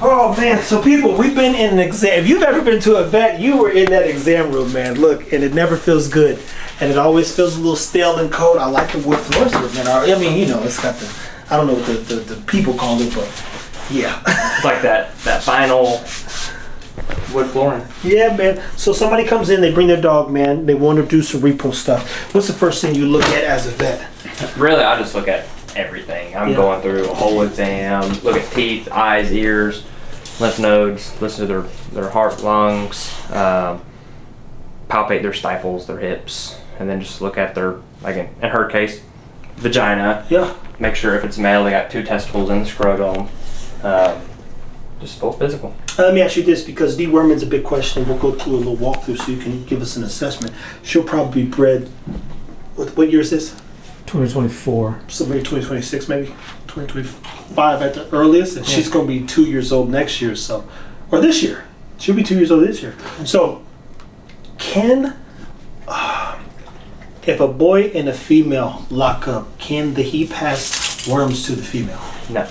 Oh man, so people, we've been in an exam. If you've ever been to a vet, you were in that exam room, man. Look, and it never feels good. And it always feels a little stale and cold. I like the wood floors, man. I mean, you know, it's got the, I don't know what the people call it, but yeah. It's like that vinyl wood flooring. Yeah, man. So somebody comes in, they bring their dog, man. They want to do some repo stuff. What's the first thing you look at as a vet? Really, I just look at everything. I'm going through a whole exam, look at teeth, eyes, ears, lymph nodes, listen to their heart, lungs, palpate their stifles, their hips, and then just look at their, like in her case, vagina. Yeah. Make sure if it's male, they got 2 testicles in the scrotum. Just full physical. Let me ask you this, because deworming's a big question. We'll go through a little walkthrough so you can give us an assessment. She'll probably be bred, what year is this? 2024. So maybe 2026, maybe 2025 at the earliest, and she's going to be 2 years old next year, so, or this year. She'll be 2 years old this year. So, can, if a boy and a female lock up, can he pass worms to the female? No.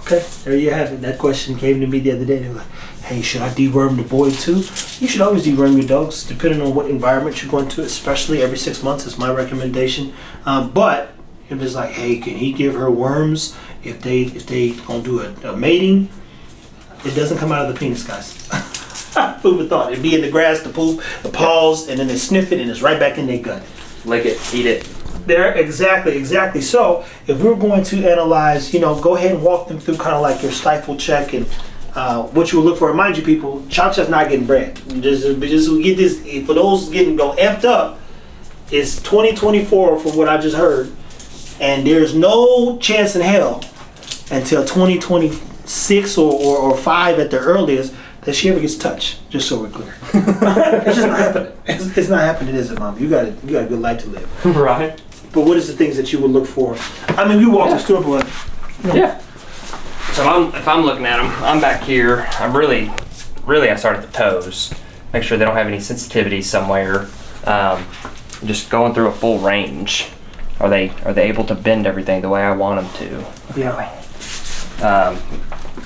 Okay, there you have it. That question came to me the other day. They were like, hey, should I deworm the boy too? You should always deworm your dogs, depending on what environment you're going to, especially every 6 months is my recommendation. But if it's like, hey, can he give her worms if they gonna do a mating? It doesn't come out of the penis, guys. Food for thought. It'd be in the grass, the poop, the paws, and then they sniff it and it's right back in their gut. Lick it, eat it. There, exactly. So if we're going to analyze, go ahead and walk them through kind of like your stifle check and what you will look for. Mind you, people, Cha-Cha's not getting bred. Just we get this, for those getting amped up, it's 2024 from what I just heard, and there's no chance in hell until 2026 or 5 at the earliest that she ever gets touched. Just so we're clear. It's just not happening. It's not happening, is it, Mom? You got a good life to live. Right. But what is the things that you would look for? I mean, we walk the store, but yeah. So if I'm looking at them, I'm back here. I'm really I start at the toes. Make sure they don't have any sensitivity somewhere. Just going through a full range. Are they able to bend everything the way I want them to? Yeah.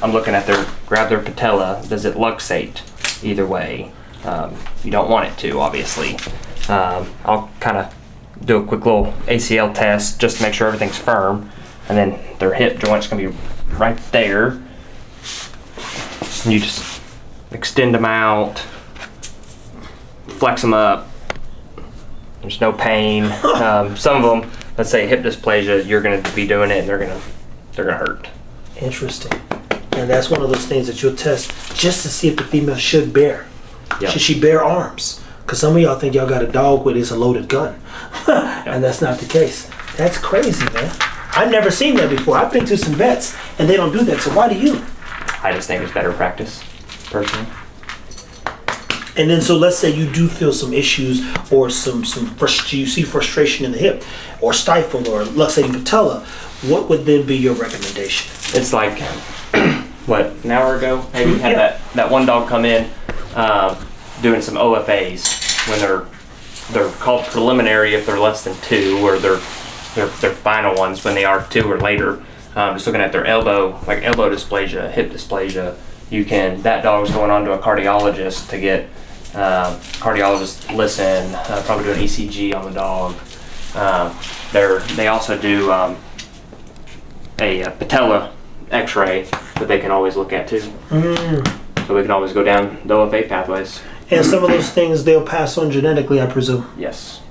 I'm looking at grab their patella. Does it luxate either way? You don't want it to, obviously. I'll kind of do a quick little ACL test just to make sure everything's firm, and then their hip joint's gonna be right there. And you just extend them out, flex them up. There's no pain. Some of them, let's say hip dysplasia, you're gonna be doing it and they're gonna hurt. Interesting. And that's one of those things that you'll test just to see if the female should bear. Yep. Should she bear arms? Because some of y'all think y'all got a dog with it's a loaded gun. And that's not the case. That's crazy, man. I've never seen that before. I've been to some vets and they don't do that. So why do you? I just think it's better practice, personally. And then so let's say you do feel some issues or you see frustration in the hip or stifle or let's say patella. What would then be your recommendation? It's like, what, an hour ago? Maybe you had that one dog come in doing some OFAs when they're called preliminary if they're less than 2, or they're final ones when they are 2 or later. Just looking at their elbow, like elbow dysplasia, hip dysplasia. That dog's going on to a cardiologist to get cardiologist listen, probably do an ECG on the dog. They also do a patella x-ray that they can always look at too. So we can always go down the OFA pathways. And some of those things they'll pass on genetically, I presume. Yes.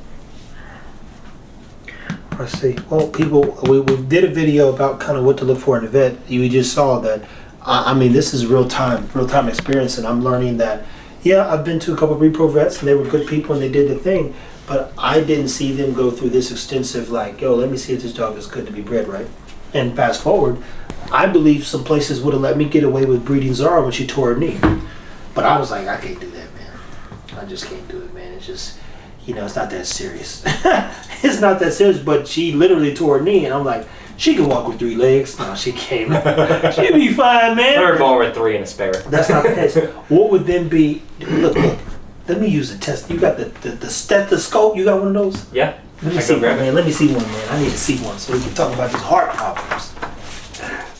I see. Well, people, we did a video about kind of what to look for in a vet. You just saw that. I mean, this is real time experience, and I'm learning that. Yeah, I've been to a couple of repro vets, and they were good people, and they did the thing. But I didn't see them go through this extensive, like, yo, let me see if this dog is good to be bred, right? And fast forward, I believe some places would have let me get away with breeding Zara when she tore her knee. But I was like, I can't do that, man. I just can't do it, man. It's just, it's not that serious. It's not that serious, but she literally tore her knee, and I'm like, she can walk with 3 legs. No, she can't. She'll be fine, man. They're born with 3 and a spare. That's not the case. What would then be, look, Let me use the test. You got the stethoscope? You got one of those? Yeah. Let me see one, man. Let me see one, man. I need to see one so we can talk about these heart problems.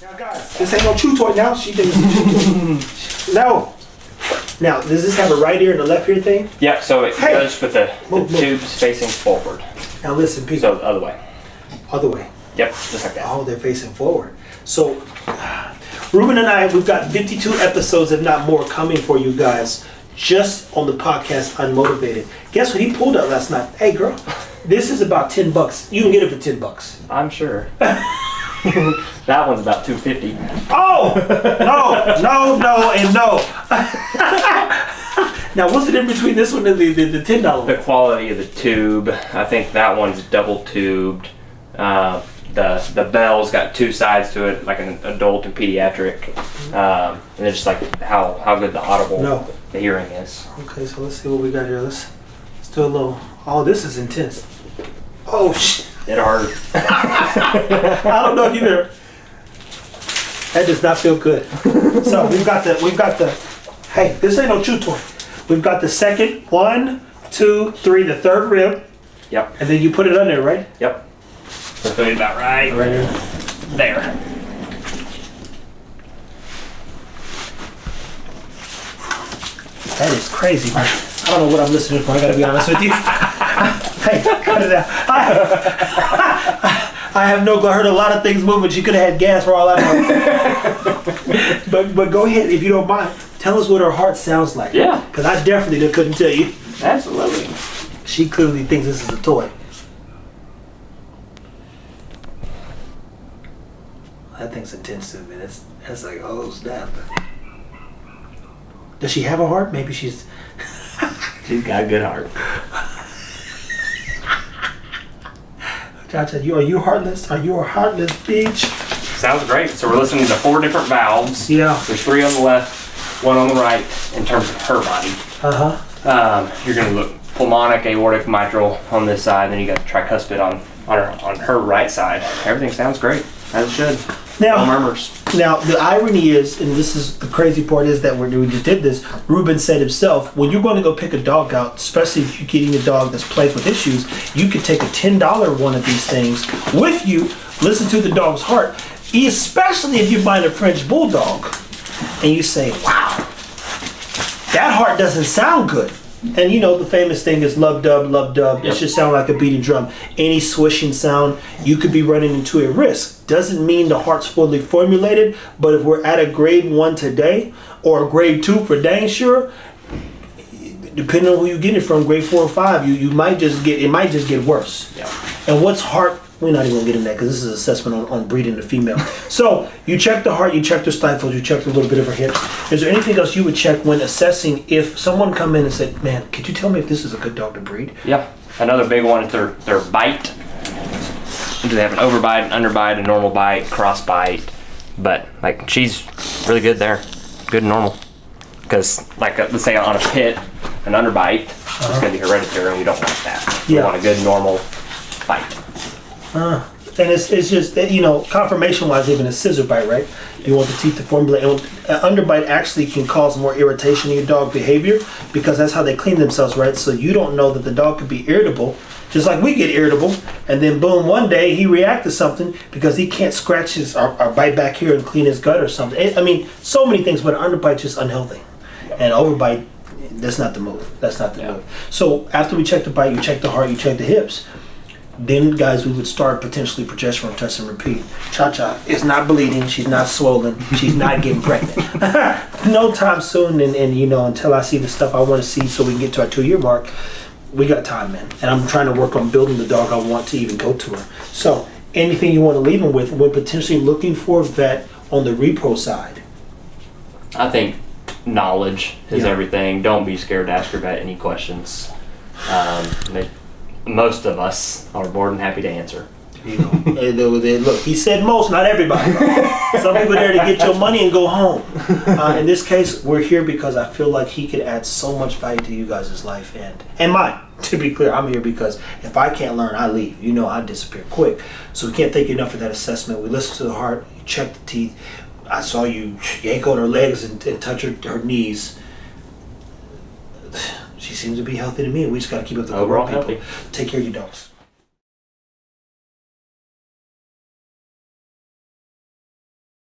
Now, guys, this ain't no chew toy now. She thinks it's a chew toy. No. Now, does this have a right ear and a left ear thing? Yeah, so it goes with the tubes facing forward. Now, listen, people. So the other way. Other way. Yep, just like that. Oh, they're facing forward. So, Ruben and I, we've got 52 episodes, if not more, coming for you guys just on the podcast UnMotivated. Guess what he pulled up last night? Hey, girl, this is about $10. You can get it for $10. I'm sure. That one's about $250. Oh, no, and no. Now, what's the difference between this one and the $10 The quality of the tube. I think that one's double tubed. The bell's got two sides to it, like an adult and pediatric. And it's just like how good the audible the hearing is. Okay, so let's see what we got here. Let's do a little. Oh, this is intense. Oh, shit. It hurt. I don't know either. That does not feel good. So we've got the. Hey, this ain't no chew toy. We've got the second 1, 2, 3, the third rib. Yep. And then you put it on there, right? Yep. So put it about right here. There. That is crazy. I don't know what I'm listening for. I gotta be honest with you. Hey, cut it out. I have no clue. I heard a lot of things moving. She could have had gas for all I know. but go ahead, if you don't mind. Tell us what her heart sounds like. Yeah. Because I definitely couldn't tell you. Absolutely. She clearly thinks this is a toy. That thing's intense too, man. That's like, oh snap. Does she have a heart? Maybe she's got a good heart. Gotcha. Are you heartless? Are you a heartless bitch? Sounds great. So we're listening to 4 different valves. Yeah. There's 3 on the left, 1 on the right in terms of her body. You're going to look pulmonic, aortic, mitral on this side, then you got the tricuspid on her right side. Everything sounds great, as it should. Now, no murmurs. Now, the irony is, and this is the crazy part, is that we just did this. Ruben said himself, when you're going to go pick a dog out, especially if you're getting a dog that's plagued with issues, you could take a $10 one of these things with you, listen to the dog's heart, especially if you're buying a French Bulldog, and you say, wow, that heart doesn't sound good. And you know, the famous thing is love dub, love dub. Yep. It should sound like a beating drum. Any swishing sound, you could be running into a risk. Doesn't mean the heart's fully formulated, but if we're at a grade 1 today, or a grade 2 for dang sure, depending on who you get it from, grade 4 or 5, it might just get worse. Yep. And what's heart? We're not even gonna get in that because this is an assessment on breeding the female. So you check the heart, you check the stifles, you check a little bit of her hips. Is there anything else you would check when assessing if someone come in and said, man, could you tell me if this is a good dog to breed? Yeah. Another big one is their bite. Do they have an overbite, an underbite, a normal bite, cross bite? But like she's really good there, good and normal. Because like let's say on a pit, an underbite is going to be hereditary, and we don't want that. We want a good normal bite. And it's just, you know, confirmation wise, even a scissor bite, right? You want the teeth to formulate. And an underbite actually can cause more irritation in your dog behavior because that's how they clean themselves, right? So you don't know that the dog could be irritable, just like we get irritable, and then boom, one day he reacts to something because he can't scratch his or bite back here and clean his gut or something. I mean, so many things, but an underbite is just unhealthy. And overbite, that's not the move. That's not the move. So after we check the bite, you check the heart, you check the hips. Then, guys, we would start potentially progesterone test and repeat. Cha-Cha is not bleeding. She's not swollen. She's not getting pregnant. No time soon. And, you know, until I see the stuff I want to see so we can get to our 2-year mark, we got time, man. And I'm trying to work on building the dog I want to even go to her. So anything you want to leave them with when potentially looking for a vet on the repro side? I think knowledge is everything. Don't be scared to ask your vet any questions. Most of us are more than happy to answer. You know, look, he said most, not everybody. Some people are there to get your money and go home. In this case, we're here because I feel like he could add so much value to you guys' life and mine. To be clear, I'm here because if I can't learn, I leave. You know, I disappear quick. So we can't thank you enough for that assessment. We listen to the heart, you check the teeth. I saw you yank on her legs and touch her knees. She seems to be healthy to me. We just got to keep up the good Overall work, people. healthy. Take care of your dogs.